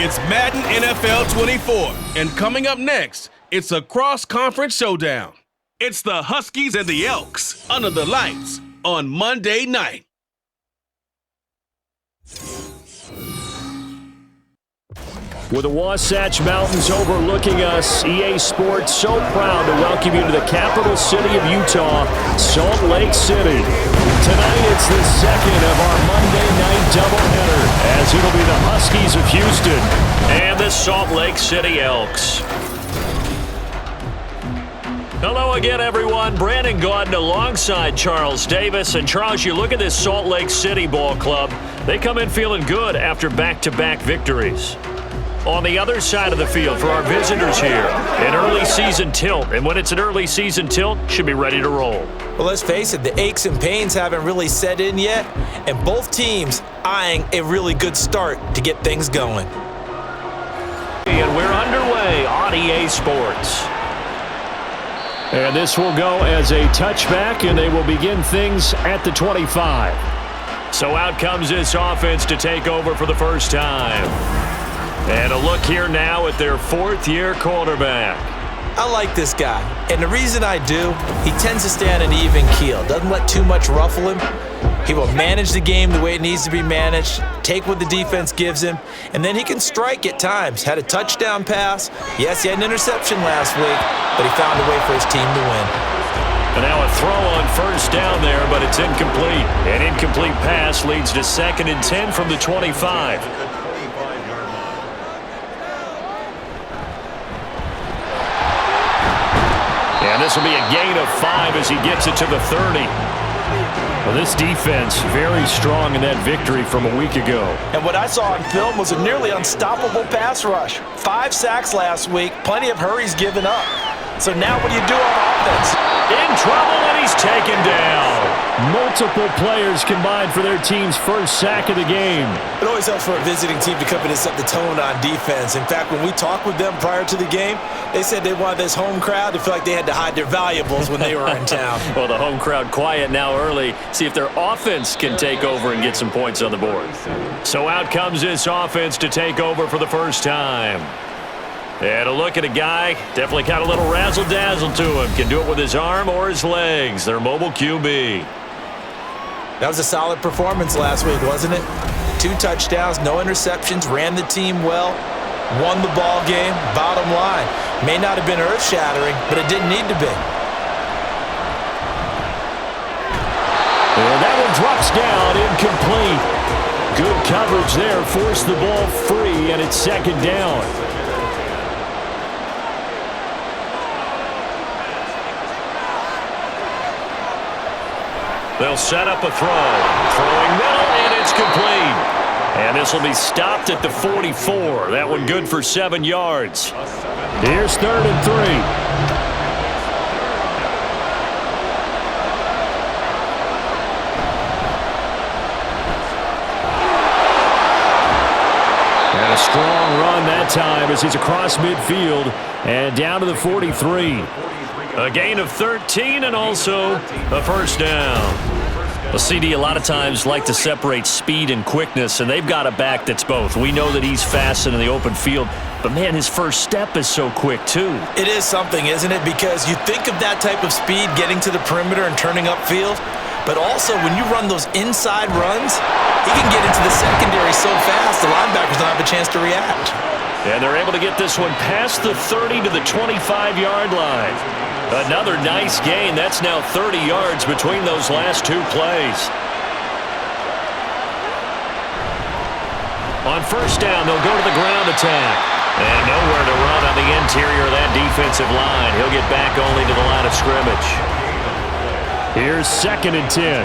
It's Madden NFL 24, and coming up next, it's a cross-conference showdown. It's the Huskies and the Elks under the lights on Monday night. With the Wasatch Mountains overlooking us, EA Sports so proud to welcome you to the capital city of Utah, Salt Lake City. Tonight it's the second of our Monday night doubleheader, as it'll be the Huskies of Houston and the Salt Lake City Elks. Hello again, everyone. Brandon Gaudin alongside Charles Davis. And Charles, you look at this Salt Lake City ball club. They come in feeling good after back-to-back victories. On the other side of the field for our visitors here, an early season tilt. And when it's an early season tilt, should be ready to roll. Well, let's face it, the aches and pains haven't really set in yet, and both teams eyeing a really good start to get things going. And we're underway on EA Sports. And this will go as a touchback, and they will begin things at the 25. So out comes this offense to take over for the first time. And a look here now at their fourth-year quarterback. I like this guy, and the reason I do, he tends to stay on an even keel. Doesn't let too much ruffle him. He will manage the game the way it needs to be managed, take what the defense gives him, and then he can strike at times. Had a touchdown pass. Yes, he had an interception last week, but he found a way for his team to win. And now a throw on first down there, but it's incomplete. An incomplete pass leads to 2nd and 10 from the 25. And this will be a gain of 5 as he gets it to the 30. Well, this defense very strong in that victory from a week ago. And what I saw on film was a nearly unstoppable pass rush. 5 sacks last week, plenty of hurries given up. So now what do you do on offense? In trouble, and he's taken down. Multiple players combined for their team's first sack of the game. It always helps for a visiting team to come in and set the tone on defense. In fact, when we talked with them prior to the game, they said they wanted this home crowd to feel like they had to hide their valuables when they were in town. Well, the home crowd quiet now early. See if their offense can take over and get some points on the board. So out comes this offense to take over for the first time. And a look at a guy, definitely got a little razzle-dazzle to him. Can do it with his arm or his legs. Their mobile QB. That was a solid performance last week, wasn't it? 2 touchdowns, no interceptions, ran the team well, won the ball game. Bottom line, may not have been earth-shattering, but it didn't need to be. And that one drops down, incomplete. Good coverage there, forced the ball free, and it's 2nd down. They'll set up a throw. Throwing middle, and it's complete. And this will be stopped at the 44. That one good for 7 yards. Here's 3rd and 3. And a strong run that time as he's across midfield and down to the 43. A gain of 13 and also a first down. Well, CD, a lot of times like to separate speed and quickness, and they've got a back that's both. We know that he's fast in the open field, but, man, his first step is so quick, too. It is something, isn't it? Because you think of that type of speed getting to the perimeter and turning upfield, but also when you run those inside runs, he can get into the secondary so fast the linebackers don't have a chance to react. And they're able to get this one past the 30 to the 25-yard line. Another nice gain. That's now 30 yards between those last 2 plays. On first down, they'll go to the ground attack. And nowhere to run on the interior of that defensive line. He'll get back only to the line of scrimmage. Here's 2nd and 10.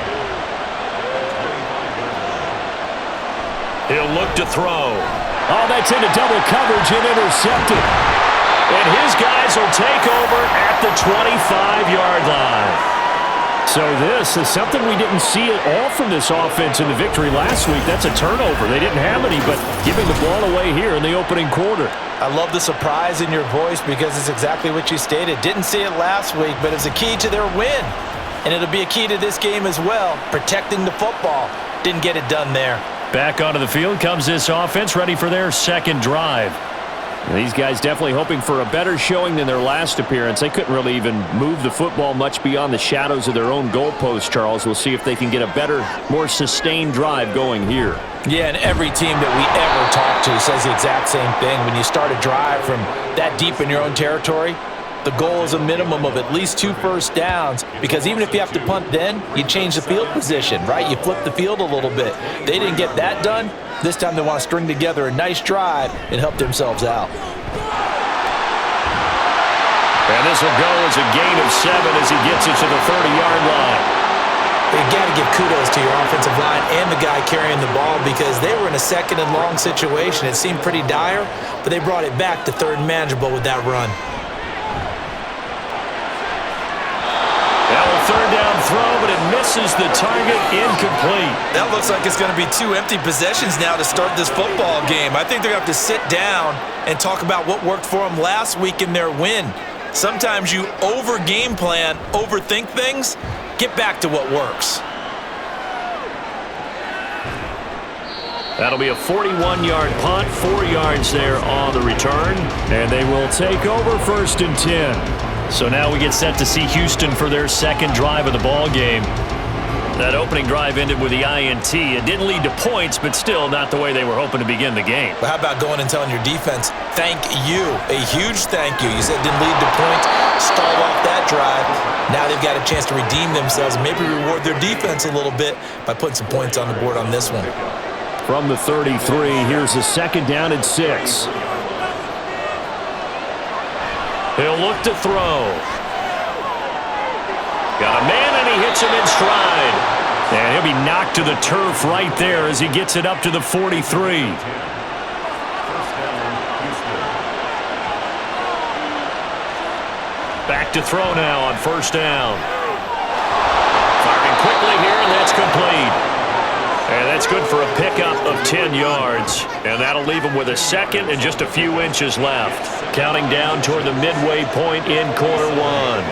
He'll look to throw. Oh, that's into double coverage and intercepted. And his guys will take over at the 25-yard line. So this is something we didn't see at all from this offense in the victory last week. That's a turnover. They didn't have any, but giving the ball away here in the opening quarter. I love the surprise in your voice because it's exactly what you stated. Didn't see it last week, but it's a key to their win. And it'll be a key to this game as well, protecting the football. Didn't get it done there. Back onto the field comes this offense, ready for their second drive. These guys definitely hoping for a better showing than their last appearance. They couldn't really even move the football much beyond the shadows of their own goalpost, Charles. We'll see if they can get a better, more sustained drive going here. Yeah, and every team that we ever talk to says the exact same thing. When you start a drive from that deep in your own territory, the goal is a minimum of at least 2 first downs, because even if you have to punt then, you change the field position, right? You flip the field a little bit. They didn't get that done. This time they want to string together a nice drive and help themselves out. And this will go as a gain of 7 as he gets it to the 30-yard line. You got to give kudos to your offensive line and the guy carrying the ball, because they were in a second and long situation. It seemed pretty dire, but they brought it back to third and manageable with that run. Now a third down throw, but it misses the target, incomplete. That looks like it's going to be 2 empty possessions now to start this football game. I think they're going to have to sit down and talk about what worked for them last week in their win. Sometimes you over-game plan, overthink things. Get back to what works. That'll be a 41-yard punt, 4 yards there on the return, and they will take over 1st and 10. So now we get set to see Houston for their second drive of the ball game. That opening drive ended with the INT. It didn't lead to points, but still not the way they were hoping to begin the game. But how about going and telling your defense, thank you, a huge thank you. You said it didn't lead to points, stalled off that drive. Now they've got a chance to redeem themselves and maybe reward their defense a little bit by putting some points on the board on this one. From the 33, here's a 2nd down and 6. He'll look to throw. Got a man, and he hits him in stride. And he'll be knocked to the turf right there as he gets it up to the 43. Back to throw now on 1st down. Firing quickly here, and that's complete. And that's good for a pickup of 10 yards. And that'll leave him with a 2nd and just a few inches left. Counting down toward the midway point in quarter 1.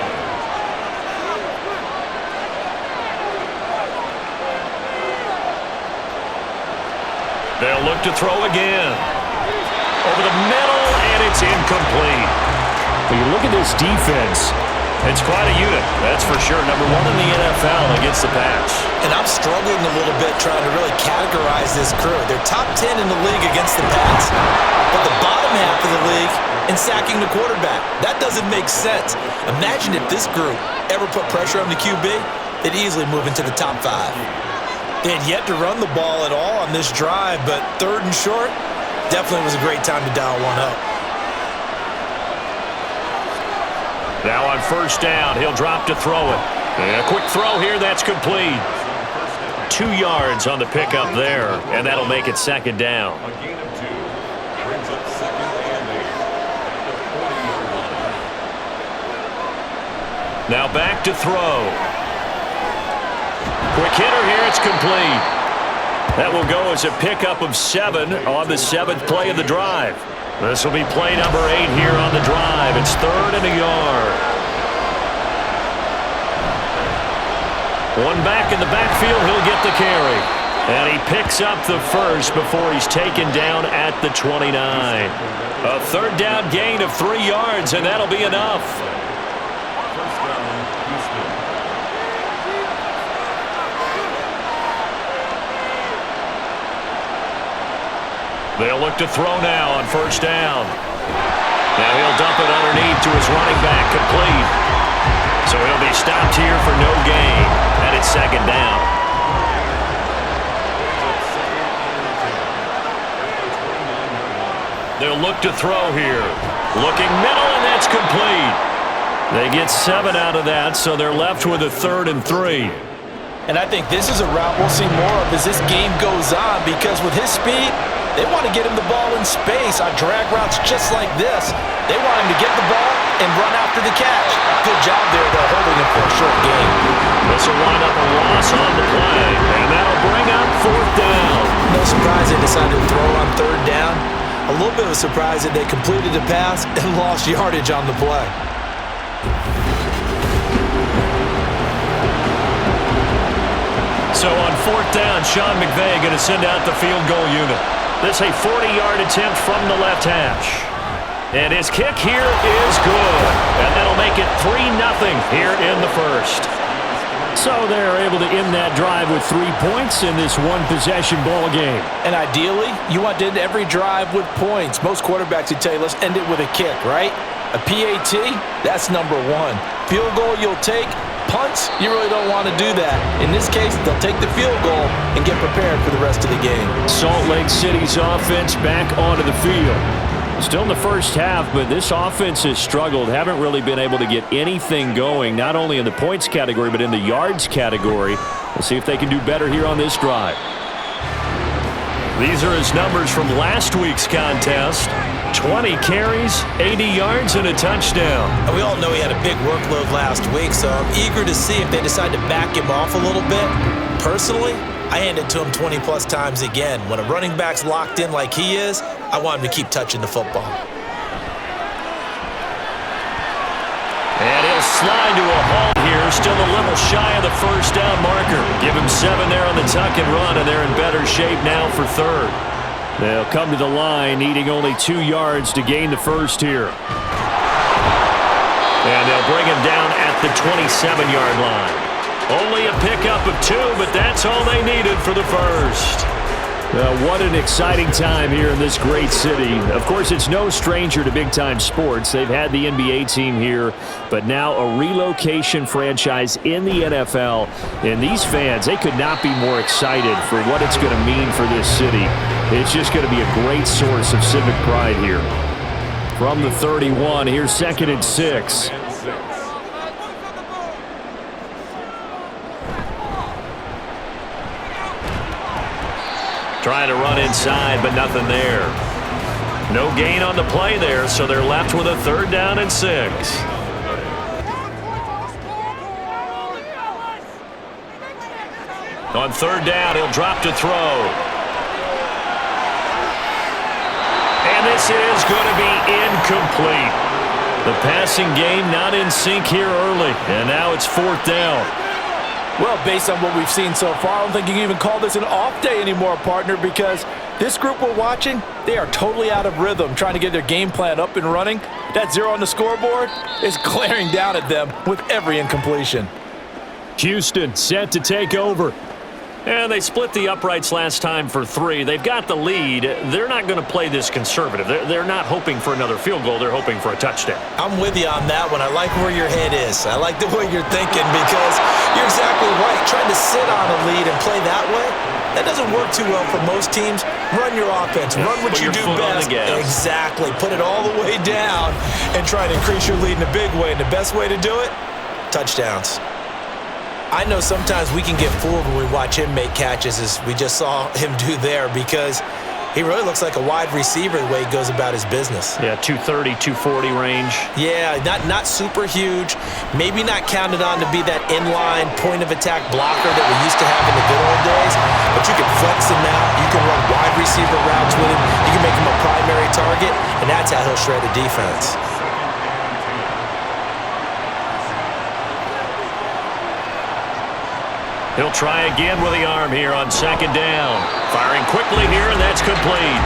They'll look to throw again. Over the middle, and it's incomplete. When you look at this defense, it's quite a unit, that's for sure. Number 1 in the NFL against the pass. And I'm struggling a little bit trying to really categorize this crew. They're top 10 in the league against the pass, but the bottom half of the league in sacking the quarterback. That doesn't make sense. Imagine if this group ever put pressure on the QB, they'd easily move into the top 5. They had yet to run the ball at all on this drive, but 3rd and short definitely was a great time to dial one up. Now on 1st down, he'll drop to throw it. And a quick throw here, that's complete. 2 yards on the pickup there, and that'll make it 2nd down. A gain of 2 brings up 2nd and 8. Now back to throw. Quick hitter here, it's complete. That will go as a pickup of 7 on the 7th play of the drive. This will be play number 8 here on the drive. It's 3rd and a yard. One back in the backfield, he'll get the carry. And he picks up the 1st before he's taken down at the 29. A 3rd down gain of 3 yards, and that'll be enough. They'll look to throw now on 1st down. Now he'll dump it underneath to his running back, complete. So he'll be stopped here for no gain, and it's 2nd down. They'll look to throw here. Looking middle, and that's complete. They get 7 out of that, so they're left with a 3rd and 3. And I think this is a route we'll see more of as this game goes on, because with his speed, they want to get him the ball in space on drag routes just like this. They want him to get the ball and run after the catch. Good job there, though, holding him for a short game. This will wind up a loss on the play, and that'll bring up 4th down. No surprise they decided to throw on 3rd down. A little bit of a surprise that they completed the pass and lost yardage on the play. So on 4th down, Sean McVay going to send out the field goal unit. This a 40-yard attempt from the left hash. And his kick here is good. And that'll make it 3-0 here in the first. So they're able to end that drive with 3 points in this one-possession ball game. And ideally, you want to end every drive with points. Most quarterbacks would tell you, let's end it with a kick, right? A PAT, that's number one. Field goal you'll take. Punts, you really don't want to do that. In this case, they'll take the field goal and get prepared for the rest of the game. Salt Lake City's offense back onto the field. Still in the first half, but this offense has struggled. Haven't really been able to get anything going, not only in the points category, but in the yards category. We'll see if they can do better here on this drive. These are his numbers from last week's contest. 20 carries, 80 yards, and a touchdown. And we all know he had a big workload last week, so I'm eager to see if they decide to back him off a little bit. Personally, I hand it to him 20-plus times again. When a running back's locked in like he is, I want him to keep touching the football. And he'll slide to a halt here, still a little shy of the first down marker. Give him 7 there on the tuck and run, and they're in better shape now for third. They'll come to the line, needing only 2 yards to gain the first here. And they'll bring him down at the 27-yard line. Only a pickup of 2, but that's all they needed for the first. What an exciting time here in this great city. Of course, it's no stranger to big-time sports. They've had the NBA team here, but now a relocation franchise in the NFL. And these fans, they could not be more excited for what it's going to mean for this city. It's just going to be a great source of civic pride here. From the 31, here's 2nd and 6. Trying to run inside, but nothing there. No gain on the play there, so they're left with a 3rd down and 6. On 3rd down, he'll drop to throw. And this is going to be incomplete. The passing game not in sync here early, and now it's 4th down. Well, based on what we've seen so far, I don't think you can even call this an off day anymore, partner, because this group we're watching, they are totally out of rhythm, trying to get their game plan up and running. That 0 on the scoreboard is glaring down at them with every incompletion. Houston set to take over. And they split the uprights last time for 3. They've got the lead. They're not going to play this conservative. They're not hoping for another field goal. They're hoping for a touchdown. I'm with you on that one. I like where your head is. I like the way you're thinking because you're exactly right. Trying to sit on a lead and play that way, that doesn't work too well for most teams. Run your offense. Run what you do best. Exactly. Put it all the way down and try to increase your lead in a big way. And the best way to do it, touchdowns. I know sometimes we can get fooled when we watch him make catches, as we just saw him do there, because he really looks like a wide receiver the way he goes about his business. Yeah, 230, 240 range. Yeah, not super huge. Maybe not counted on to be that inline point-of-attack blocker that we used to have in the good old days, but you can flex him out. You can run wide receiver routes with him. You can make him a primary target, and that's how he'll shred a defense. He'll try again with the arm here on 2nd down. Firing quickly here, and that's complete.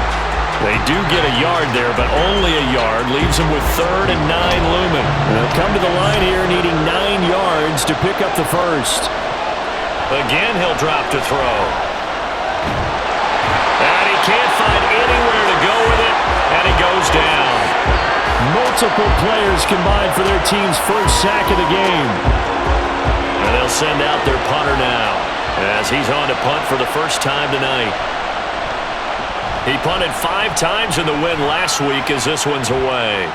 They do get a yard there, but only a yard. Leaves them with 3rd and 9 looming. They'll come to the line here needing 9 yards to pick up the first. Again, he'll drop to throw. And he can't find anywhere to go with it, and he goes down. Multiple players combined for their team's first sack of the game. And they'll send out their punter now as he's on to punt for the first time tonight. He punted 5 times in the win last week as this one's away.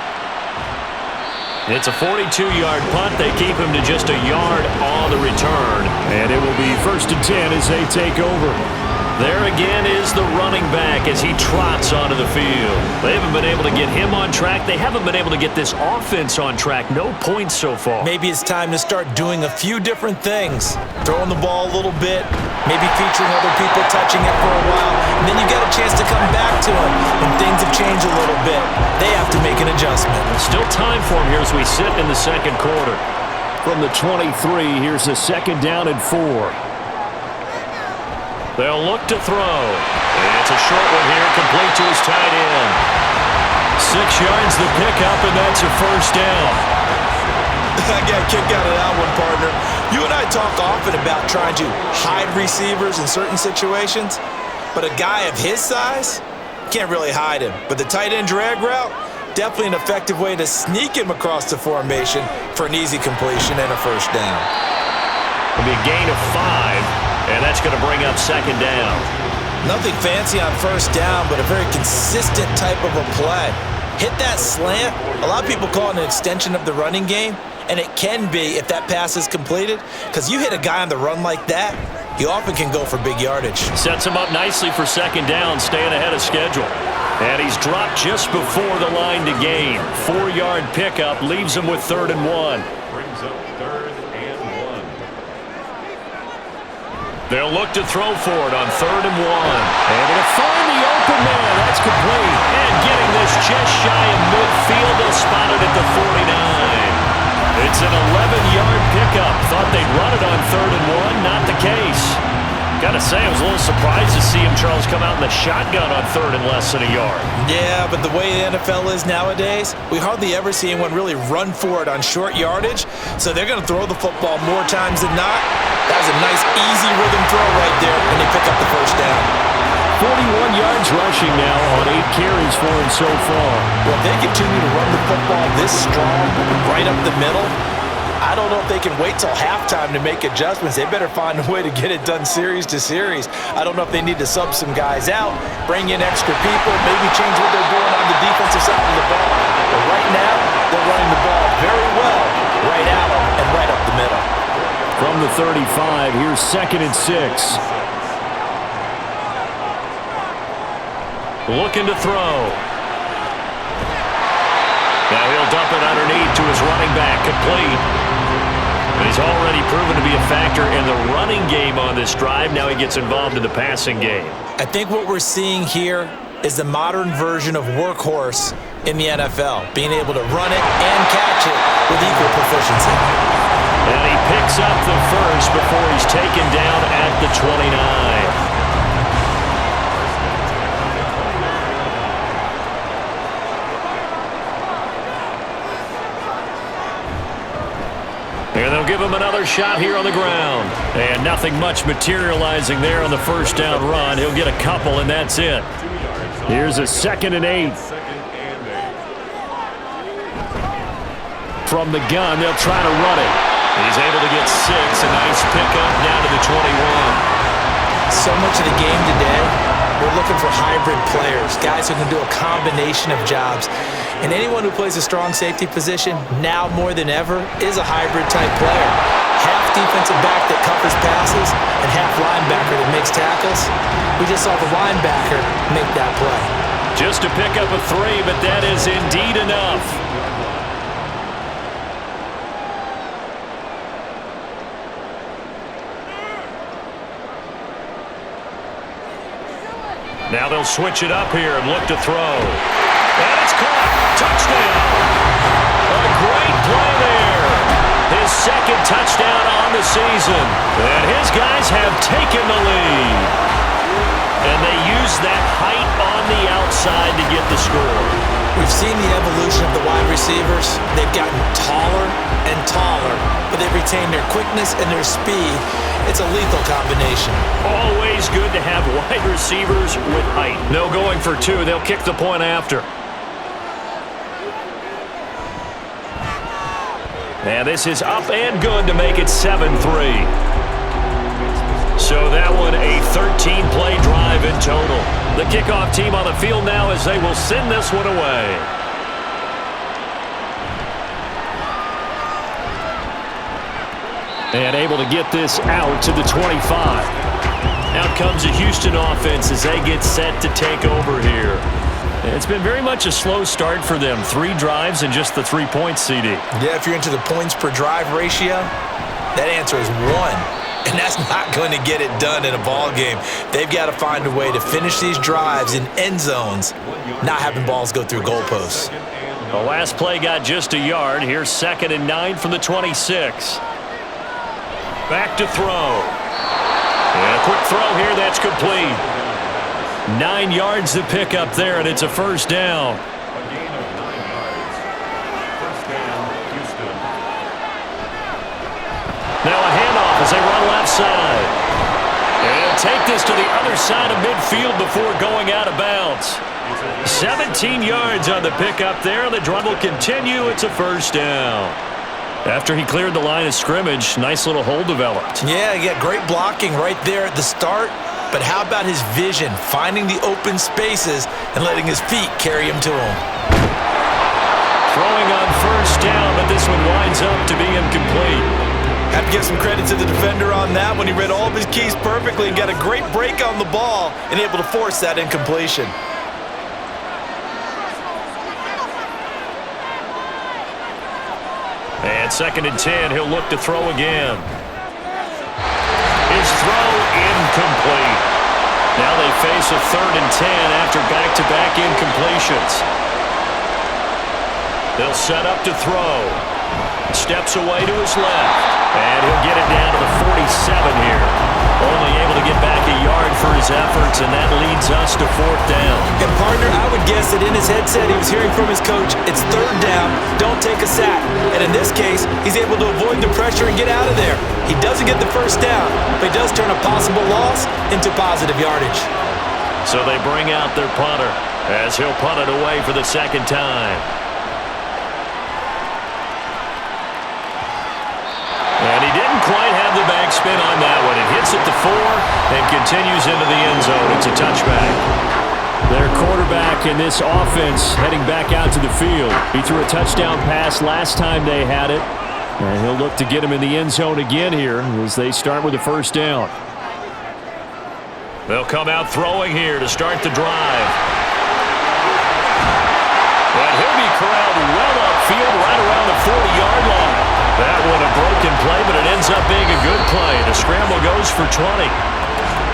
It's a 42-yard punt. They keep him to just a yard on the return. And it will be 1st and 10 as they take over. There again is the running back as he trots onto the field. They haven't been able to get him on track. They haven't been able to get this offense on track. No points so far. Maybe it's time to start doing a few different things. Throwing the ball a little bit, maybe featuring other people touching it for a while, and then you get a chance to come back to him when things have changed a little bit. They have to make an adjustment. Still time for him here as we sit in the 2nd quarter. From the 23, here's the 2nd down and 4. They'll look to throw. And it's a short one here, complete to his tight end. 6 yards the pickup, and that's a first down. I got a kick out of that one, partner. You and I talk often about trying to hide receivers in certain situations, but a guy of his size can't really hide him. But the tight end drag route, definitely an effective way to sneak him across the formation for an easy completion and a first down. It'll be a gain of 5, and that's going to bring up second down. Nothing fancy on first down, but a very consistent type of a play. Hit that slant. A lot of people call it an extension of the running game, and it can be if that pass is completed, because you hit a guy on the run like that, he often can go for big yardage. Sets him up nicely for second down, staying ahead of schedule. And he's dropped just before the line to gain. 4-yard pickup leaves him with 3rd and 1. Brings up 3rd and 1. They'll look to throw for it on 3rd and 1. Able to find the open man. That's complete. And getting this just shy of midfield. They'll spot it at the 49. It's an 11-yard pickup. Thought they'd run it on 3rd and 1. Not the case. Got to say, I was a little surprised to see him, Charles, come out in the shotgun on 3rd and less than a yard. Yeah, but the way the NFL is nowadays, we hardly ever see anyone really run for it on short yardage, so they're going to throw the football more times than not. That was a nice, easy rhythm throw right there, and they pick up the first down. 41 yards rushing now on 8 carries for him so far. Well, if they continue to run the football this strong, right up the middle, I don't know if they can wait till halftime to make adjustments. They better find a way to get it done series to series. I don't know if they need to sub some guys out, bring in extra people, maybe change what they're doing on the defensive side of the ball. But right now, they're running the ball very well, right at them and right up the middle. From the 35, here's 2nd and 6. Looking to throw. Now he'll dump it underneath to his running back, complete. And he's already proven to be a factor in the running game on this drive. Now he gets involved in the passing game. I think what we're seeing here is the modern version of workhorse in the NFL, being able to run it and catch it with equal proficiency. And he picks up the first before he's taken down at the 29. And they'll give him another shot here on the ground. And nothing much materializing there on the first down run. He'll get a couple, and that's it. Here's a 2nd and 8. From the gun, they'll try to run it. He's able to get 6. A nice pickup down to the 21. So much of the game today, we're looking for hybrid players, guys who can do a combination of jobs. And anyone who plays a strong safety position, now more than ever, is a hybrid-type player. Half defensive back that covers passes and half linebacker that makes tackles. We just saw the linebacker make that play. Just to pick up a 3, but that is indeed enough. Now they'll switch it up here and look to throw. And it's caught. Touchdown. A great play there. His 2nd touchdown on the season. And his guys have taken the lead. And they use that height on the outside to get the score. We've seen the evolution of the wide receivers. They've gotten taller and taller, but they've retained their quickness and their speed. It's a lethal combination. Always good to have wide receivers with height. No going for 2. They'll kick the point after. And this is up and good to make it 7-3. So that one a 13-play drive in total. The kickoff team on the field now as they will send this one away. And able to get this out to the 25. Out comes the Houston offense as they get set to take over here. It's been very much a slow start for them. 3 drives and just the 3 points, CD. Yeah, if you're into the points per drive ratio, that answer is 1. And that's not going to get it done in a ball game. They've got to find a way to finish these drives in end zones, not having balls go through goalposts. The last play got just a yard. Here's 2nd and 9 from the 26. Back to throw. And a quick throw here, that's complete. 9 yards to pick up there, and it's a first down. A gain of 9 yards. First down, Houston. Now a handoff as they run left side. And take this to the other side of midfield before going out of bounds. 17 yards on the pickup there. The drive will continue. It's a first down. After he cleared the line of scrimmage, nice little hole developed. Yeah, great blocking right there at the start. But how about his vision, finding the open spaces and letting his feet carry him to him? Throwing on first down, but this one winds up to be incomplete. Have to give some credit to the defender on that one. He read all of his keys perfectly and got a great break on the ball and able to force that incompletion. And 2nd and 10, he'll look to throw again. His throw incomplete. Now they face a 3rd and 10 after back-to-back incompletions. They'll set up to throw. Steps away to his left. And he'll get it down to the 47 here. Only able to get back a yard for his efforts, and that leads us to 4th down. And partner, I would guess that in his headset he was hearing from his coach, it's 3rd down, don't take a sack. And in this case, he's able to avoid the pressure and get out of there. He doesn't get the first down, but he does turn a possible loss into positive yardage. So they bring out their punter as he'll punt it away for the 2nd time. And he didn't quite have the backspin on that one. It hits at the 4 and continues into the end zone. It's a touchback. Their quarterback in this offense heading back out to the field. He threw a touchdown pass last time they had it. And he'll look to get him in the end zone again here as they start with the first down. They'll come out throwing here to start the drive. And he'll be corralled well upfield right around the 40-yard line. That one a broken play, but it ends up being a good play. The scramble goes for 20.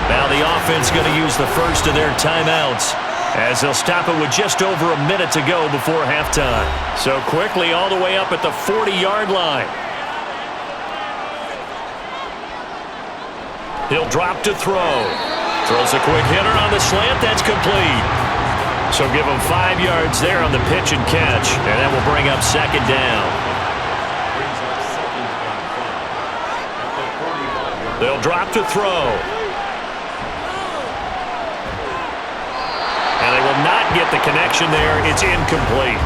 Now the offense going to use the first of their timeouts as they'll stop it with just over a minute to go before halftime. So quickly all the way up at the 40-yard line. He'll drop to throw. Throws a quick hitter on the slant. That's complete. So give him 5 yards there on the pitch and catch, and that will bring up 2nd down. They'll drop to throw. And they will not get the connection there. It's incomplete.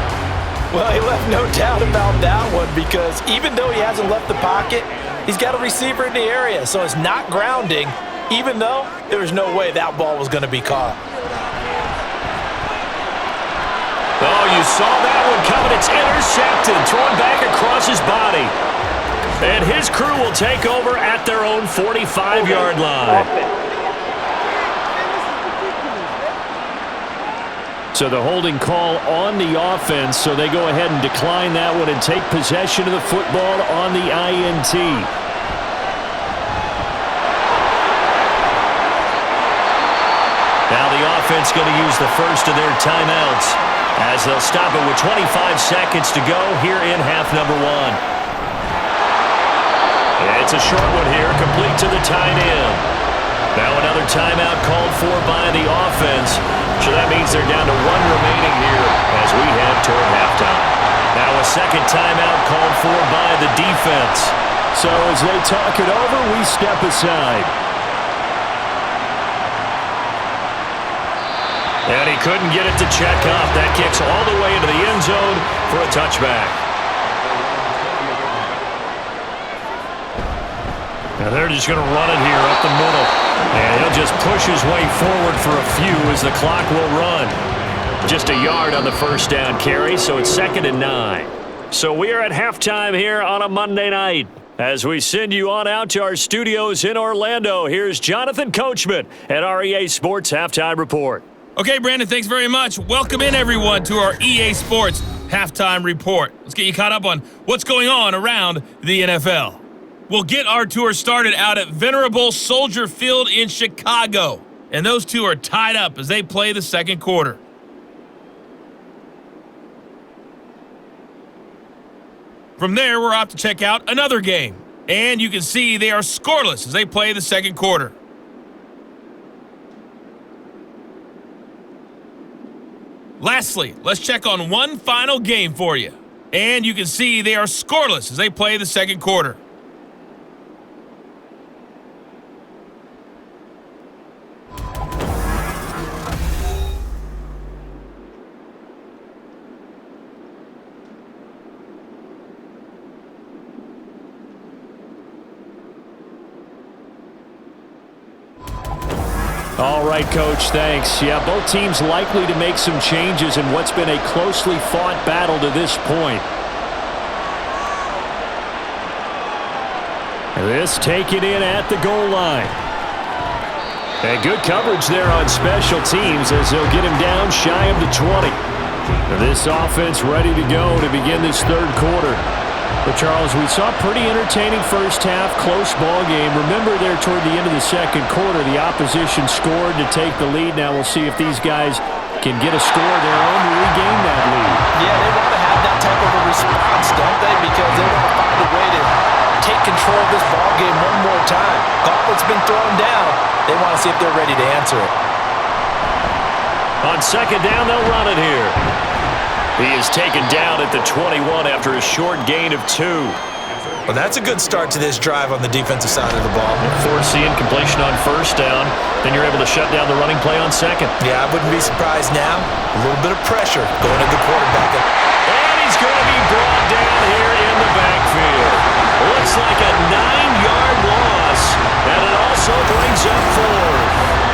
Well, he left no doubt about that one because even though he hasn't left the pocket, he's got a receiver in the area, so it's not grounding, even though there was no way that ball was going to be caught. Oh, you saw that one coming. It's intercepted, thrown back across his body. And his crew will take over at their own 45-yard line. So the holding call on the offense, so they go ahead and decline that one and take possession of the football on the INT. Now the offense going to use the first of their timeouts as they'll stop it with 25 seconds to go here in half number 1. It's a short one here, complete to the tight end. Now another timeout called for by the offense. So that means they're down to 1 remaining here as we head toward halftime. Now a 2nd timeout called for by the defense. So as they talk it over, we step aside. And he couldn't get it to check up. That kicks all the way into the end zone for a touchback. Now they're just going to run it here up the middle. And he'll just push his way forward for a few as the clock will run. Just a yard on the first down carry, so it's 2nd and 9. So we are at halftime here on a Monday night. As we send you on out to our studios in Orlando, here's Jonathan Coachman at our EA Sports Halftime Report. Okay, Brandon, thanks very much. Welcome in, everyone, to our EA Sports Halftime Report. Let's get you caught up on what's going on around the NFL. We'll get our tour started out at Venerable Soldier Field in Chicago. And those two are tied up as they play the second quarter. From there, we're off to check out another game. And you can see they are scoreless as they play the second quarter. Lastly, let's check on one final game for you. And you can see they are scoreless as they play the second quarter. All right, Coach, thanks. Yeah, both teams likely to make some changes in what's been a closely fought battle to this point. This taken in at the goal line. And good coverage there on special teams as they'll get him down shy of the 20. This offense ready to go to begin this third quarter. But, Charles, we saw a pretty entertaining first half, close ball game. Remember there toward the end of the second quarter, the opposition scored to take the lead. Now we'll see if these guys can get a score of their own to regain that lead. Yeah, they want to have that type of a response, don't they? Because they want to find a way to take control of this ball game one more time. Gauntlet's been thrown down. They want to see if they're ready to answer it. On second down, they'll run it here. He is taken down at the 21 after a short gain of 2. Well, that's a good start to this drive on the defensive side of the ball. Force the incompletion on first down. Then you're able to shut down the running play on second. Yeah, I wouldn't be surprised now. A little bit of pressure going to the quarterback. And he's going to be brought down here in the backfield. Looks like a 9-yard loss. And it also brings up 4.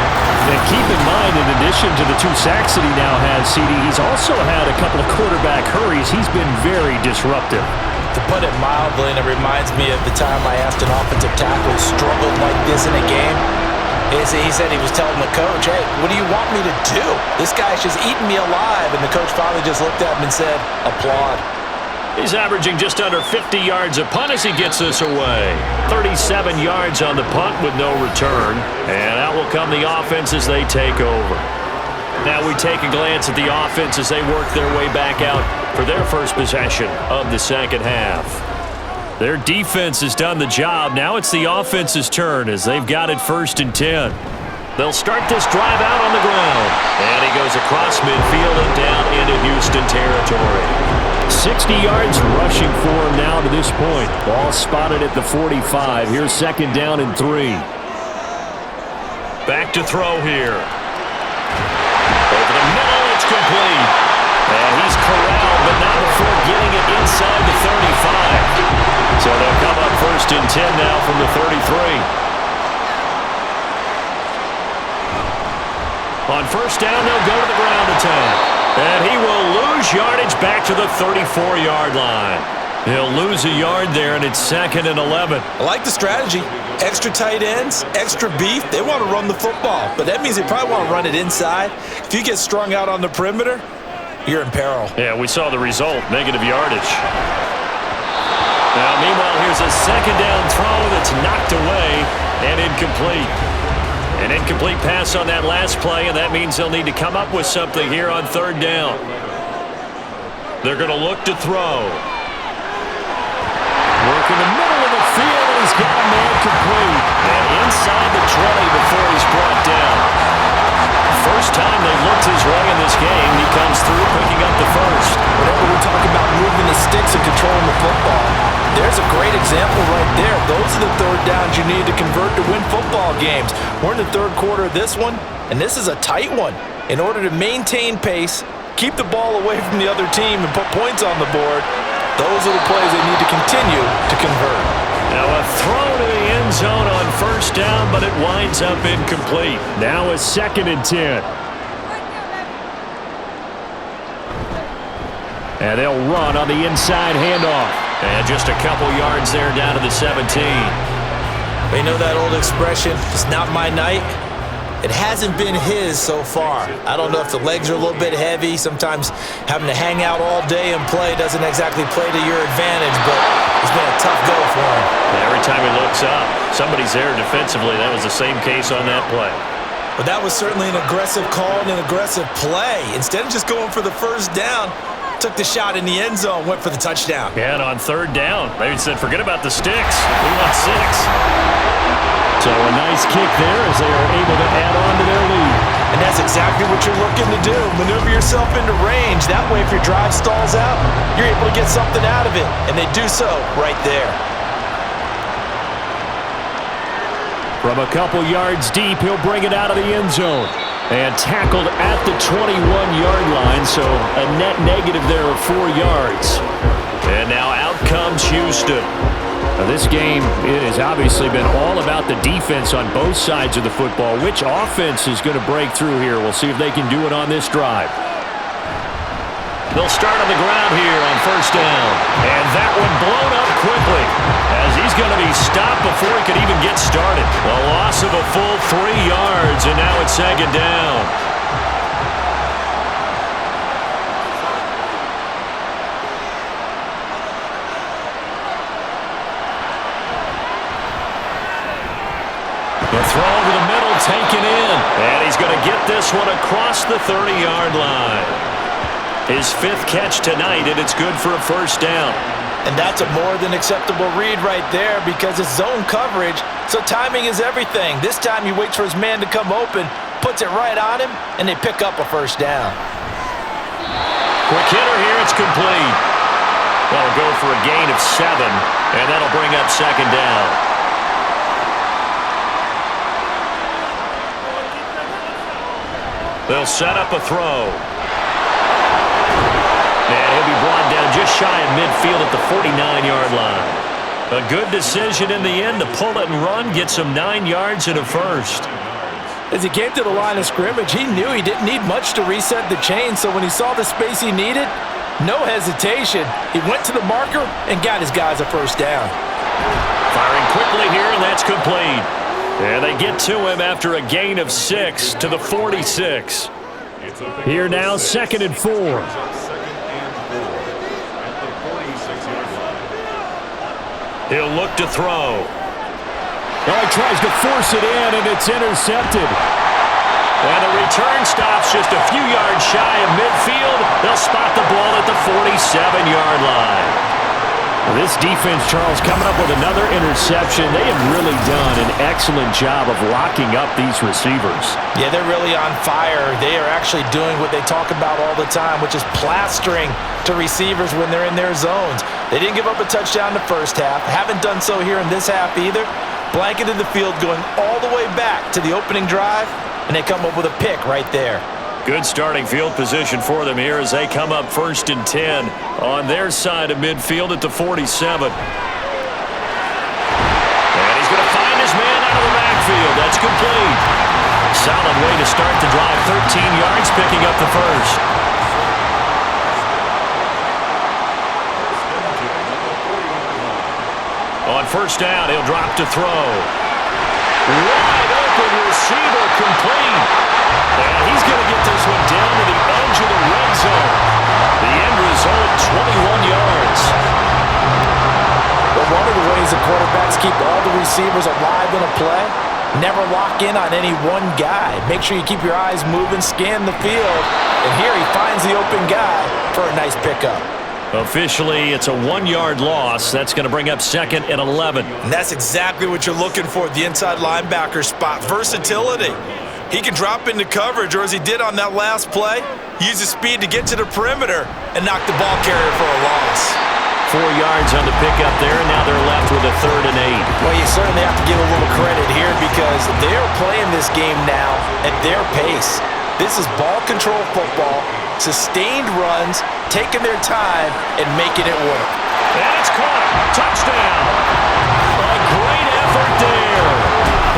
And keep in mind, in addition to the 2 sacks that he now has, CD, he's also had a couple of quarterback hurries. He's been very disruptive. To put it mildly, and it reminds me of the time I asked an offensive tackle who struggled like this in a game. He said he was telling the coach, hey, what do you want me to do? This guy's just eating me alive. And the coach finally just looked at him and said, applaud. He's averaging just under 50 yards a punt as he gets this away. 37 yards on the punt with no return. And out will come the offense as they take over. Now we take a glance at the offense as they work their way back out for their first possession of the second half. Their defense has done the job. Now it's the offense's turn as they've got it 1st and 10. They'll start this drive out on the ground. And he goes across midfield and down into Houston territory. 60 yards rushing for him now to this point. Ball spotted at the 45. Here's second down and 3. Back to throw here. Over the middle, it's complete. And he's corralled, but not before getting it inside the 35. So they'll come up 1st and 10 now from the 33. On first down, they'll go to the ground attack. And he will lose yardage back to the 34-yard line. He'll lose a yard there, and it's 2nd and 11. I like the strategy. Extra tight ends, extra beef. They want to run the football, but that means they probably want to run it inside. If you get strung out on the perimeter, you're in peril. Yeah, we saw the result, negative yardage. Now, meanwhile, here's a second down throw that's knocked away and incomplete. An incomplete pass on that last play, and that means they'll need to come up with something here on 3rd down. They're going to look to throw. Work in the middle of the field, and he's got a man complete. And inside the 20 before he's brought down. First time they looked his way in this game, he comes through picking up the first. Whenever we talk about moving the sticks and controlling the football, there's a great example right there. Those are the 3rd downs you need to convert to win football games. We're in the 3rd quarter of this one, and this is a tight one. In order to maintain pace, keep the ball away from the other team, and put points on the board, those are the plays they need to continue to convert. Now a throw to the end zone on first down, but it winds up incomplete. Now a 2nd and 10. And they'll run on the inside handoff. And just a couple yards there down to the 17. You know that old expression, it's not my night? It hasn't been his so far. I don't know if the legs are a little bit heavy. Sometimes having to hang out all day and play doesn't exactly play to your advantage, but it's been a tough go for him. Every time he looks up, somebody's there defensively. That was the same case on that play. But that was certainly an aggressive call and an aggressive play. Instead of just going for the first down, took the shot in the end zone, went for the touchdown. Yeah, and on 3rd down, they said, forget about the sticks. We want 6. So a nice kick there as they are able to add on to their lead. And that's exactly what you're looking to do. Maneuver yourself into range. That way, if your drive stalls out, you're able to get something out of it. And they do so right there. From a couple yards deep, he'll bring it out of the end zone. And tackled at the 21-yard line, so a net negative there of 4 yards. And now out comes Houston. Now this game, it has obviously been all about the defense on both sides of the football. Which offense is going to break through here? We'll see if they can do it on this drive. They'll start on the ground here on first down. And that one blown up quickly as he's going to be stopped before he could even get started. A loss of a full 3 yards, and now it's second down. The throw over the middle, taken in. And he's going to get this one across the 30-yard line. His 5th catch tonight, and it's good for a first down. And that's a more than acceptable read right there because it's zone coverage, so timing is everything. This time he waits for his man to come open, puts it right on him, and they pick up a first down. Quick hitter here, it's complete. That'll go for a gain of 7, and that'll bring up second down. They'll set up a throw. And he'll be brought down just shy of midfield at the 49-yard line. A good decision in the end to pull it and run, get some 9 yards and a first. As he came to the line of scrimmage, he knew he didn't need much to reset the chain, so when he saw the space he needed, no hesitation. He went to the marker and got his guys a first down. Firing quickly here, and that's complete. And they get to him after a gain of 6 to the 46. Here now, 2nd and 4. He'll look to throw. Oh, he tries to force it in, and it's intercepted. And the return stops just a few yards shy of midfield. They'll spot the ball at the 47-yard line. This defense, Charles, coming up with another interception. They have really done an excellent job of locking up these receivers. Yeah, they're really on fire. They are actually doing what they talk about all the time, which is plastering to receivers when they're in their zones. They didn't give up a touchdown the first half. Haven't done so here in this half either. Blanketed the field going all the way back to the opening drive, and they come up with a pick right there. Good starting field position for them here as they come up 1st and 10 on their side of midfield at the 47. And he's going to find his man out of the backfield. That's complete. Solid way to start the drive. 13 yards, picking up the first. On first down, he'll drop to throw. Wide open receiver, complete. And he's going to get this one down to the edge of the red zone. The end result, 21 yards. But one of the ways the quarterbacks keep all the receivers alive in a play, never lock in on any one guy. Make sure you keep your eyes moving, scan the field. And here he finds the open guy for a nice pickup. Officially, it's a 1-yard loss. That's going to bring up 2nd and 11. And that's exactly what you're looking for at the inside linebacker spot. Versatility. He can drop into coverage, or as he did on that last play, use his speed to get to the perimeter and knock the ball carrier for a loss. 4 yards on the pickup there, and now they're left with a 3rd and 8. Well, you certainly have to give a little credit here because they're playing this game now at their pace. This is ball control football, sustained runs, taking their time, and making it work. And it's caught. Touchdown. A great effort there.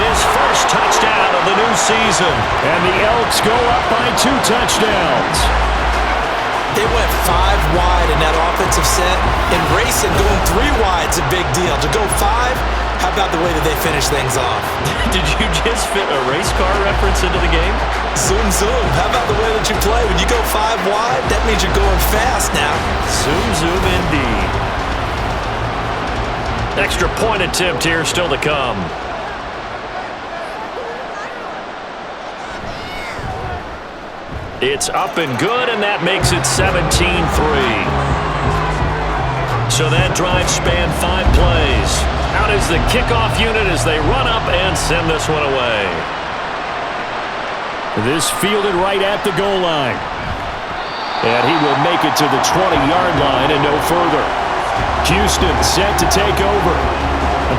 His first touchdown of the new season. And the Elks go up by 2 touchdowns. They went 5 wide in that offensive set, and racing going 3 wide's a big deal. To go 5, how about the way that they finish things off? Did you just fit a race car reference into the game? Zoom, zoom. How about the way that you play? When you go 5 wide, that means you're going fast now. Zoom, zoom indeed. Extra point attempt here still to come. It's up and good, and that makes it 17-3. So that drive spanned 5 plays. Out is the kickoff unit as they run up and send this one away. This fielded right at the goal line. And he will make it to the 20-yard line and no further. Houston set to take over.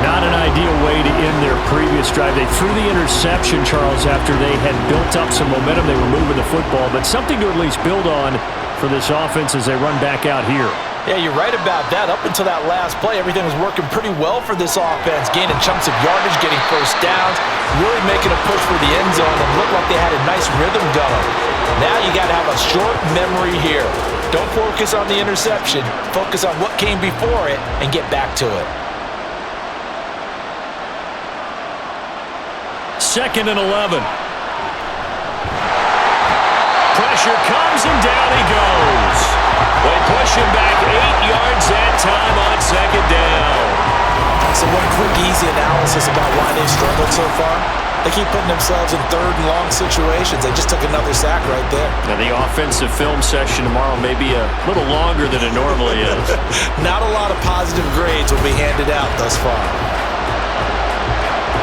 Not an ideal way to end their previous drive. They threw the interception, Charles, after they had built up some momentum. They were moving the football, but something to at least build on for this offense as they run back out here. Yeah, you're right about that. Up until that last play, everything was working pretty well for this offense, gaining chunks of yardage, getting first downs, really making a push for the end zone, and looked like they had a nice rhythm going. Now you got to have a short memory here. Don't focus on the interception. Focus on what came before it and get back to it. 2nd and 11. Pressure comes and down he goes. They push him back 8 yards that time on 2nd down. So one quick, easy analysis about why they've struggled so far. They keep putting themselves in 3rd and long situations. They just took another sack right there. Now the offensive film session tomorrow may be a little longer than it normally is. Not a lot of positive grades will be handed out thus far.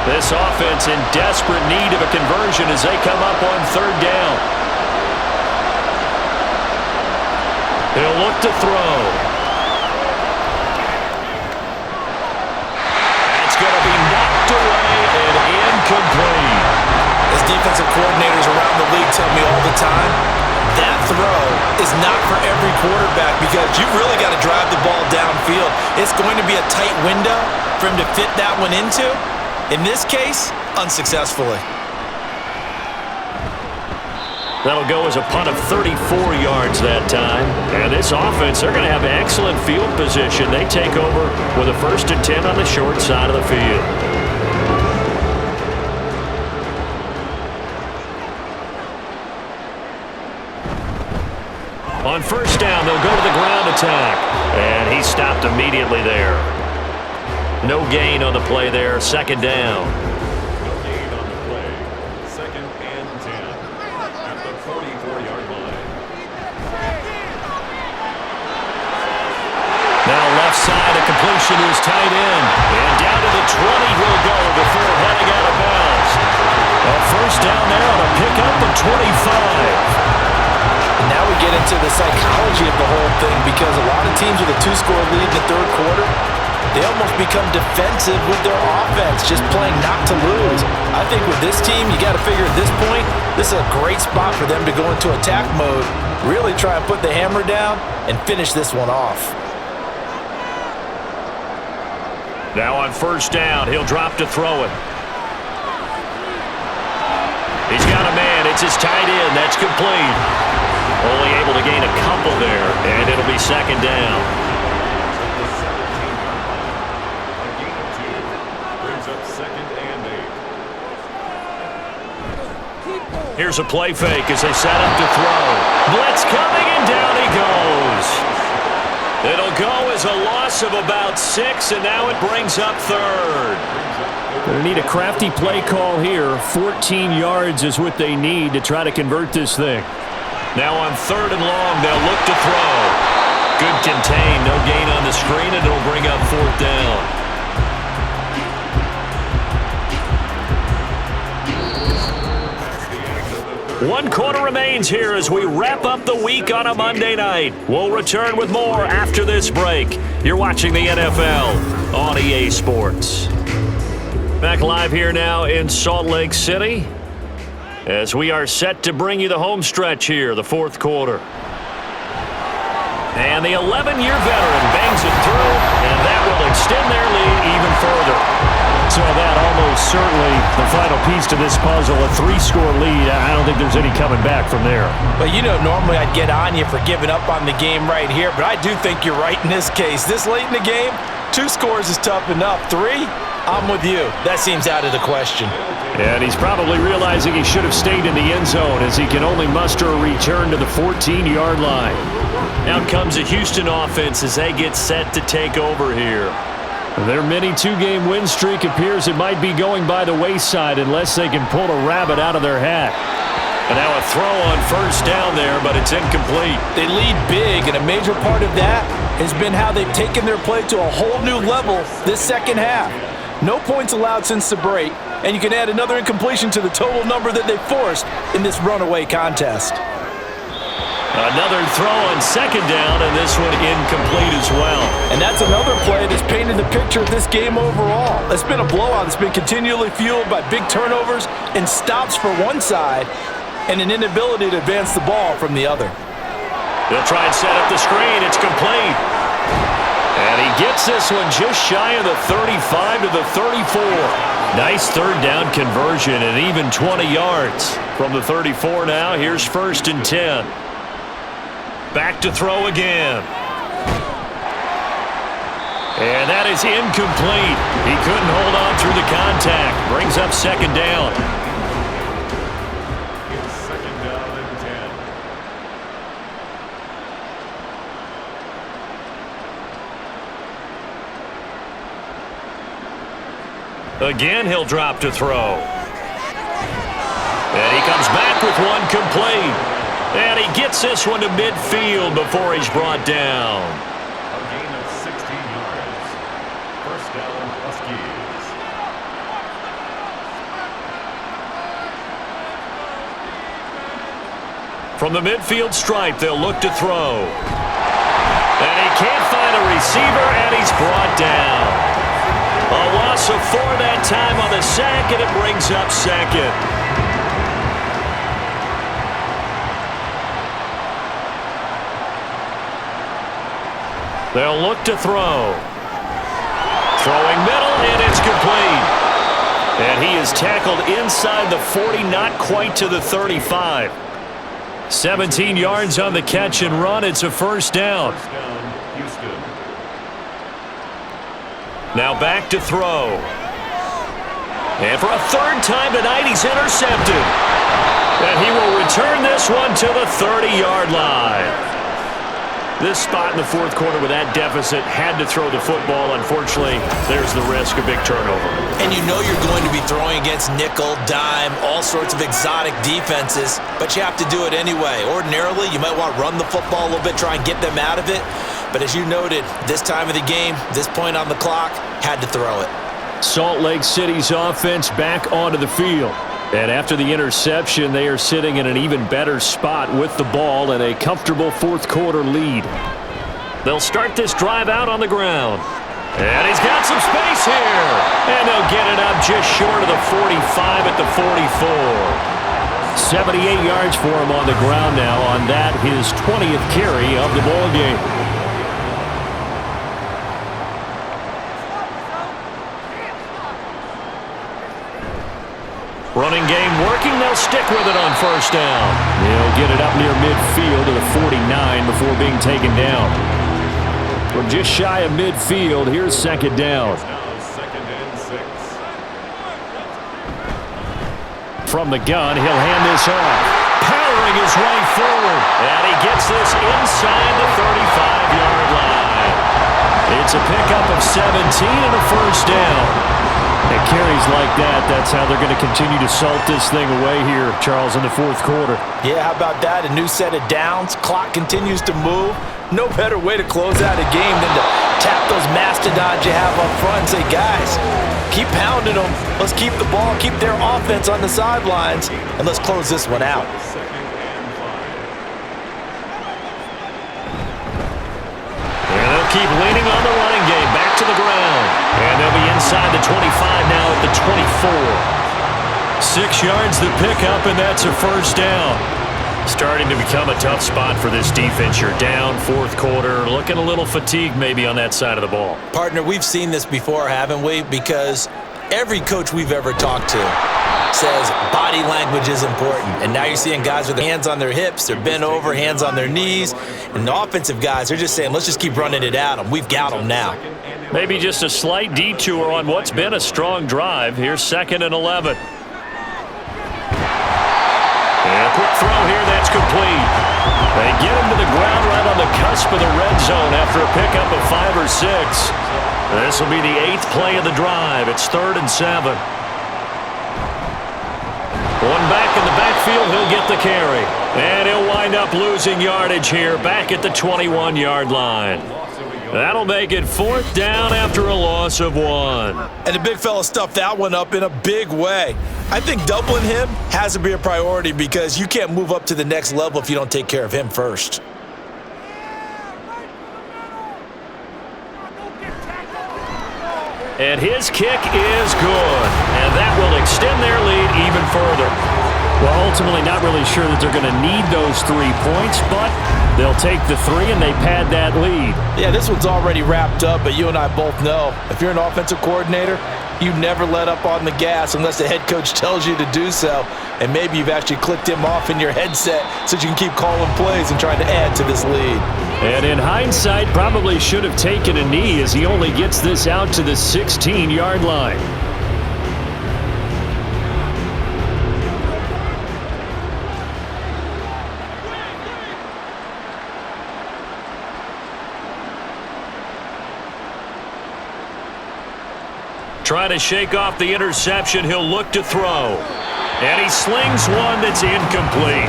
This offense in desperate need of a conversion as they come up on 3rd down. He'll look to throw. That's going to be knocked away and incomplete. As defensive coordinators around the league tell me all the time, that throw is not for every quarterback because you've really got to drive the ball downfield. It's going to be a tight window for him to fit that one into. In this case, unsuccessfully. That'll go as a punt of 34 yards that time. And this offense, they're going to have excellent field position. They take over with a 1st and 10 on the short side of the field. On 1st down, they'll go to the ground attack. And he stopped immediately there. No gain on the play there. 2nd down. No gain on the play. 2nd and 10 at the 44-yard line. Now left side, a completion is tight end. And down to the 20 he'll go before heading out of bounds. A 1st down there on a pickup of 25. Now we get into the psychology of the whole thing because a lot of teams with a 2-score lead in the 3rd quarter, they almost become defensive with their offense, just playing not to lose. I think with this team, you got to figure at this point, this is a great spot for them to go into attack mode, really try and put the hammer down and finish this one off. Now on 1st down, he'll drop to throw it. He's got a man. It's his tight end. That's complete. Only able to gain a couple there, and it'll be 2nd down. Here's a play fake as they set up to throw. Blitz coming, and down he goes. It'll go as a loss of about 6, and now it brings up 3rd. Going to need a crafty play call here. 14 yards is what they need to try to convert this thing. Now on 3rd and long, they'll look to throw. Good contain, no gain on the screen, and it'll bring up 4th down. One quarter remains here as we wrap up the week on a Monday night. We'll return with more after this break. You're watching the NFL on EA Sports. Back live here now in Salt Lake City as we are set to bring you the home stretch here, the 4th quarter. And the 11-year veteran bangs it through, and that will extend their lead even further. So that almost certainly the final piece to this puzzle, a 3-score lead. I don't think there's any coming back from there. But you know, normally I'd get on you for giving up on the game right here, but I do think you're right in this case. This late in the game, 2 scores is tough enough. 3, I'm with you. That seems out of the question. And he's probably realizing he should have stayed in the end zone as he can only muster a return to the 14-yard line. Out comes the Houston offense as they get set to take over here. Their mini 2-game win streak appears it might be going by the wayside unless they can pull a rabbit out of their hat. And now a throw on 1st down there, but it's incomplete. They lead big, and a major part of that has been how they've taken their play to a whole new level this 2nd half. No points allowed since the break. And you can add another incompletion to the total number that they forced in this runaway contest. Another throw on second down, and this one incomplete as well. And that's another play that's painted the picture of this game overall. It's been a blowout that's been continually fueled by big turnovers and stops for one side and an inability to advance the ball from the other. They'll try and set up the screen. It's complete. And he gets this one just shy of the 35 to the 34. Nice third down conversion and even 20 yards. From the 34 now, here's 1st and 10. Back to throw again. And that is incomplete. He couldn't hold on through the contact. Brings up second down. It's 2nd down and 10. Again, he'll drop to throw. And he comes back with one complete. And he gets this one to midfield before he's brought down. A gain of 16 yards. 1st down, Huskies. From the midfield stripe, they'll look to throw. And he can't find a receiver, and he's brought down. A loss of 4 that time on the sack, and it brings up second. They'll look to throw. Throwing middle, and it's complete. And he is tackled inside the 40, not quite to the 35. 17 yards on the catch and run. It's a 1st down. 1st down, Houston. Now back to throw. And for a 3rd time tonight, he's intercepted. And he will return this one to the 30-yard line. This spot in the 4th quarter with that deficit had to throw the football. Unfortunately, there's the risk of big turnover. And you know you're going to be throwing against nickel, dime, all sorts of exotic defenses, but you have to do it anyway. Ordinarily, you might want to run the football a little bit, try and get them out of it. But as you noted, this time of the game, this point on the clock, had to throw it. Salt Lake City's offense back onto the field. And after the interception, they are sitting in an even better spot with the ball and a comfortable 4th quarter lead. They'll start this drive out on the ground. And he's got some space here. And they'll get it up just short of the 45 at the 44. 78 yards for him on the ground now on that, his 20th carry of the ball game. Running game working. They'll stick with it on 1st down. They'll get it up near midfield to the 49 before being taken down. From just shy of midfield, here's 2nd down. Now 2nd and 6. From the gun, he'll hand this off. Powering his way forward. And he gets this inside the 35-yard line. It's a pickup of 17 and a 1st down. And carries like that, that's how they're going to continue to salt this thing away here, Charles, in the 4th quarter. Yeah, how about that? A new set of downs. Clock continues to move. No better way to close out a game than to tap those mastodons you have up front and say, guys, keep pounding them. Let's keep the ball, keep their offense on the sidelines, and let's close this one out. 2nd and 5. And they'll keep leaning on the running game. Back to the ground. And they'll be inside the 25 now at the 24. 6 yards the pickup, and that's a 1st down. Starting to become a tough spot for this defense. You're down 4th quarter, looking a little fatigued maybe on that side of the ball. Partner, we've seen this before, haven't we? Because every coach we've ever talked to says body language is important. And now you're seeing guys with their hands on their hips, they're bent over, hands on their knees. And the offensive guys, they're just saying, let's just keep running it at them. We've got them now. Maybe just a slight detour on what's been a strong drive. Here's 2nd and 11. And a quick throw here, that's complete. They get him to the ground right on the cusp of the red zone after a pickup of 5 or 6. This will be the 8th play of the drive. It's 3rd and 7. One back in the backfield, he'll get the carry. And he'll wind up losing yardage here back at the 21-yard line. Loss of a That'll make it 4th down after a loss of 1. And the big fella stuffed that one up in a big way. I think doubling him has to be a priority because you can't move up to the next level if you don't take care of him first. And his kick is good. And that will extend their lead even further. Well, ultimately not really sure that they're going to need those 3 points, but they'll take the 3 and they pad that lead. Yeah, this one's already wrapped up, but you and I both know if you're an offensive coordinator, you never let up on the gas unless the head coach tells you to do so. And maybe you've actually clicked him off in your headset so you can keep calling plays and trying to add to this lead. And in hindsight, probably should have taken a knee as he only gets this out to the 16-yard line. Trying to shake off the interception, he'll look to throw. And he slings one that's incomplete.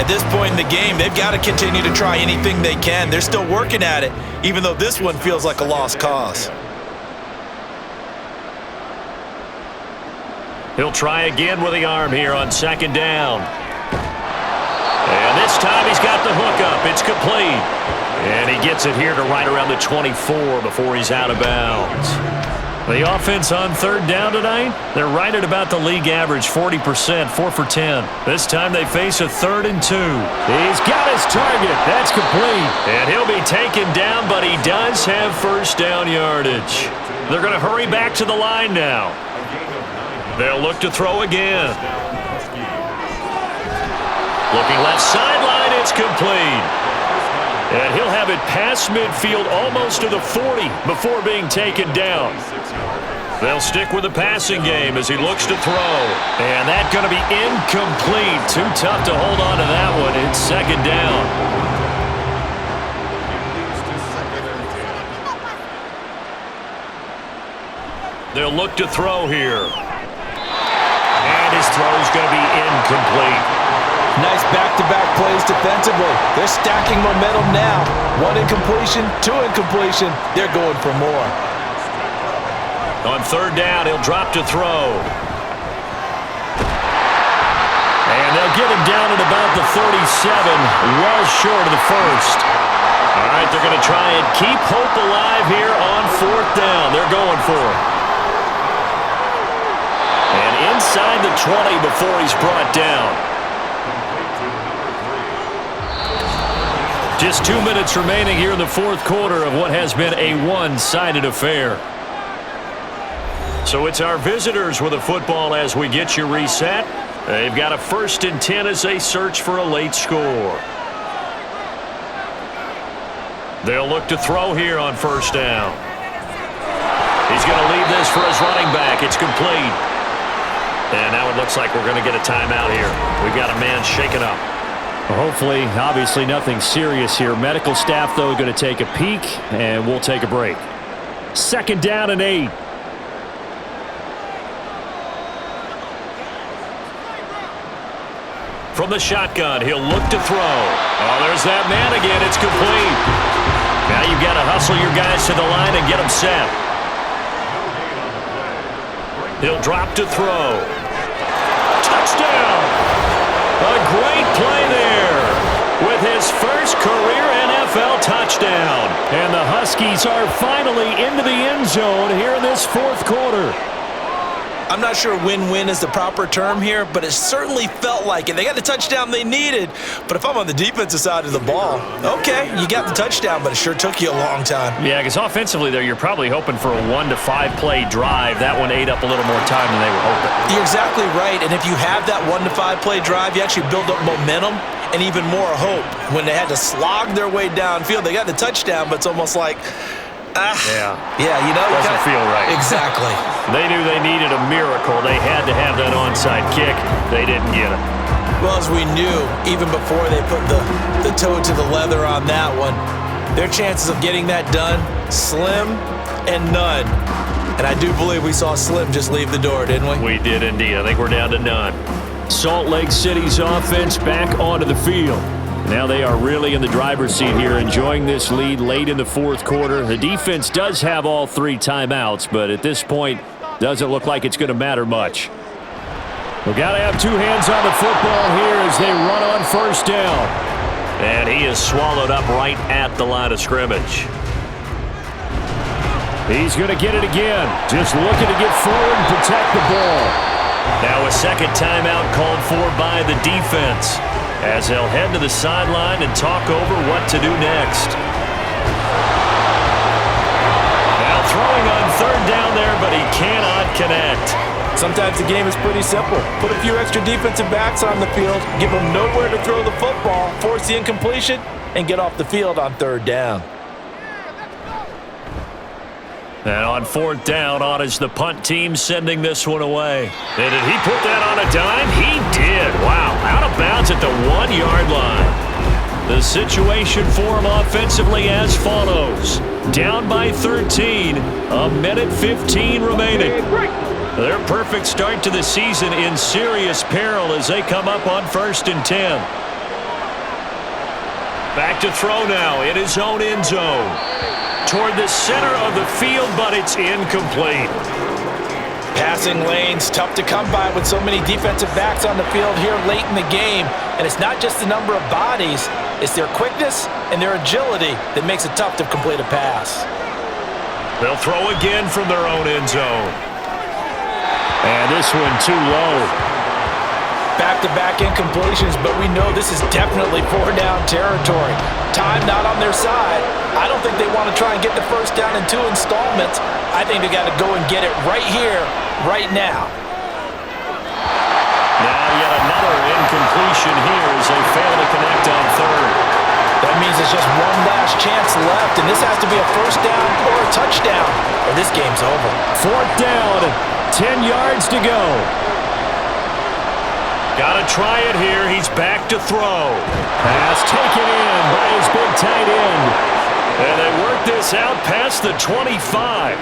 At this point in the game, they've got to continue to try anything they can. They're still working at it, even though this one feels like a lost cause. He'll try again with the arm here on 2nd down. And this time he's got the hook up. It's complete. And he gets it here to right around the 24 before he's out of bounds. The offense on 3rd down tonight, they're right at about the league average, 40%, 4 for 10. This time they face a 3rd and 2. He's got his target. That's complete. And he'll be taken down, but he does have 1st down yardage. They're going to hurry back to the line now. They'll look to throw again. Looking left sideline, it's complete. And he'll have it past midfield almost to the 40 before being taken down. They'll stick with the passing game as he looks to throw. And that's going to be incomplete. Too tough to hold on to that one. It's 2nd down. They'll look to throw here. And his throw's going to be incomplete. Nice back-to-back plays defensively. They're stacking momentum now. 1 incompletion, 2 incompletion. They're going for more. On 3rd down, he'll drop to throw. And they'll get him down at about the 37, well short of the 1st. All right, they're going to try and keep hope alive here on 4th down. They're going for it. And inside the 20 before he's brought down. Just 2 minutes remaining here in the 4th quarter of what has been a one-sided affair. So it's our visitors with the football as we get you reset. They've got a 1st and 10 as they search for a late score. They'll look to throw here on 1st down. He's going to leave this for his running back. It's complete. And now it looks like we're going to get a timeout here. We've got a man shaken up. Well, hopefully, obviously nothing serious here. Medical staff, though, going to take a peek, and we'll take a break. 2nd down and 8. From the shotgun, he'll look to throw. Oh, there's that man again. It's complete. Now you've got to hustle your guys to the line and get them set. He'll drop to throw. Touchdown! A great play there with his first career NFL touchdown. And the Huskies are finally into the end zone here in this 4th quarter. I'm not sure win-win is the proper term here, but it certainly felt like it. They got the touchdown they needed, but if I'm on the defensive side of the ball, okay, you got the touchdown, but it sure took you a long time. Yeah, because offensively there, you're probably hoping for a 1 to 5 play drive. That one ate up a little more time than they were hoping. You're exactly right, and if you have that 1 to 5 play drive, you actually build up momentum and even more hope. When they had to slog their way downfield, they got the touchdown, but it's almost like, yeah, you know, doesn't feel right. Exactly. They knew they needed a miracle. They had to have that onside kick. They didn't get it. Well, as we knew, even before they put the toe to the leather on that one, their chances of getting that done, slim and none. And I do believe we saw Slim just leave the door, didn't we? We did indeed. I think we're down to none. Salt Lake City's offense back onto the field. Now they are really in the driver's seat here, enjoying this lead late in the fourth quarter. The defense does have all 3 timeouts, but at this point, doesn't look like it's going to matter much. We've got to have 2 hands on the football here as they run on first down. And he is swallowed up right at the line of scrimmage. He's going to get it again. Just looking to get forward and protect the ball. Now a second timeout called for by the defense as they'll head to the sideline and talk over what to do next. Now throwing on third down there, but he cannot connect. Sometimes the game is pretty simple. Put a few extra defensive backs on the field, give them nowhere to throw the football, force the incompletion, and get off the field on third down. And on fourth down, on is the punt team sending this one away. And did he put that on a dime? He did. Wow, out of bounds at the 1-yard line. The situation for him offensively as follows. Down by 13, a minute 15 remaining. Their perfect start to the season in serious peril as they come up on 1st and 10. Back to throw now in his own end zone. Toward the center of the field, but it's incomplete. Passing lanes, tough to come by with so many defensive backs on the field here late in the game. And it's not just the number of bodies, it's their quickness and their agility that makes it tough to complete a pass. They'll throw again from their own end zone. And this one too low. Back-to-back incompletions, but we know this is definitely 4-down territory. Time not on their side. I don't think they want to try and get the first down in 2 installments. I think they got to go and get it right here, right now. Now yet another incompletion here as they fail to connect on third. That means there's just one last chance left, and this has to be a first down or a touchdown, or this game's over. 4th down, 10 yards to go. Got to try it here. He's back to throw. Pass taken in by his big tight end. And they work this out past the 25.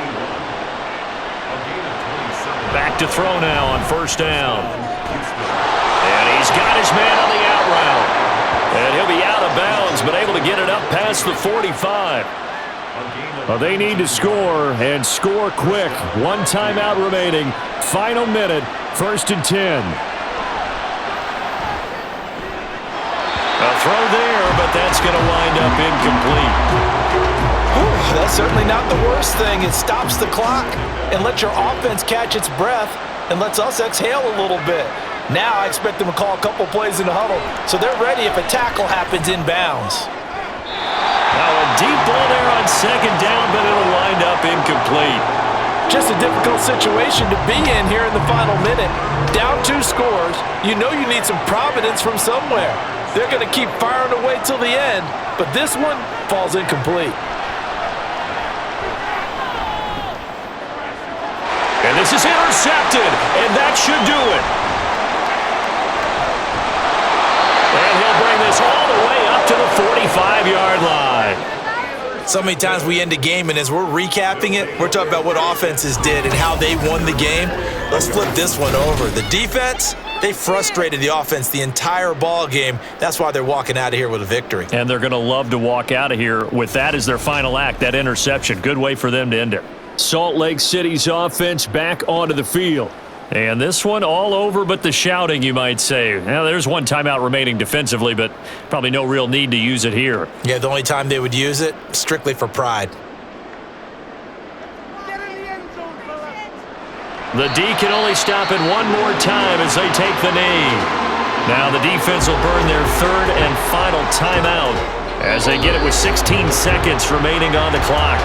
Back to throw now on first down. And he's got his man on the out route. And he'll be out of bounds, but able to get it up past the 45. Well, they need to score, and score quick. 1 timeout remaining. Final minute, 1st and 10. A throw there, but that's going to wind up incomplete. Whew, that's certainly not the worst thing. It stops the clock and lets your offense catch its breath and lets us exhale a little bit. Now I expect them to call a couple plays in the huddle, so they're ready if a tackle happens inbounds. Now a deep ball there on second down, but it'll wind up incomplete. Just a difficult situation to be in here in the final minute. Down 2 scores, you know you need some providence from somewhere. They're going to keep firing away till the end, but this one falls incomplete. And this is intercepted, and that should do it. And he'll bring this all the way up to the 45-yard line. So many times we end a game, and as we're recapping it, we're talking about what offenses did and how they won the game. Let's flip this one over. The defense, they frustrated the offense the entire ball game. That's why they're walking out of here with a victory. And they're going to love to walk out of here with that as their final act, that interception. Good way for them to end it. Salt Lake City's offense back onto the field. And this one all over but the shouting, you might say. Now, there's 1 timeout remaining defensively, but probably no real need to use it here. Yeah, the only time they would use it, strictly for pride. The D can only stop it 1 more time as they take the knee. Now the defense will burn their 3rd and final timeout as they get it with 16 seconds remaining on the clock.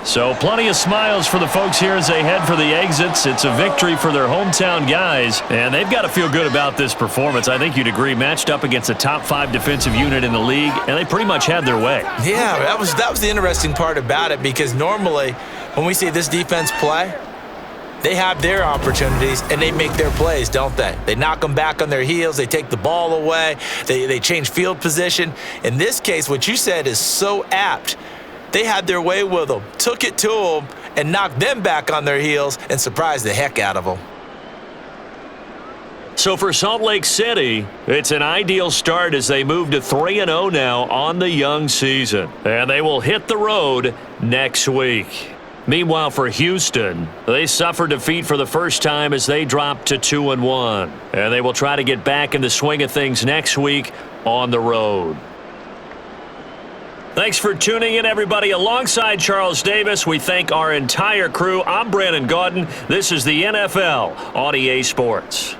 So plenty of smiles for the folks here as they head for the exits. It's a victory for their hometown guys, and they've got to feel good about this performance. I think you'd agree, matched up against a top 5 defensive unit in the league, and they pretty much had their way. Yeah, that was the interesting part about it, because normally when we see this defense play, They have their opportunities, and they make their plays, don't they? They knock them back on their heels. They take the ball away. They change field position. In this case, what you said is so apt. They had their way with them, took it to them, and knocked them back on their heels and surprised the heck out of them. So for Salt Lake City, it's an ideal start as they move to 3-0 now on the young season. And they will hit the road next week. Meanwhile, for Houston, they suffered defeat for the first time as they dropped to 2-1. And they will try to get back in the swing of things next week on the road. Thanks for tuning in, everybody. Alongside Charles Davis, we thank our entire crew. I'm Brandon Gaudin. This is the NFL on EA Sports.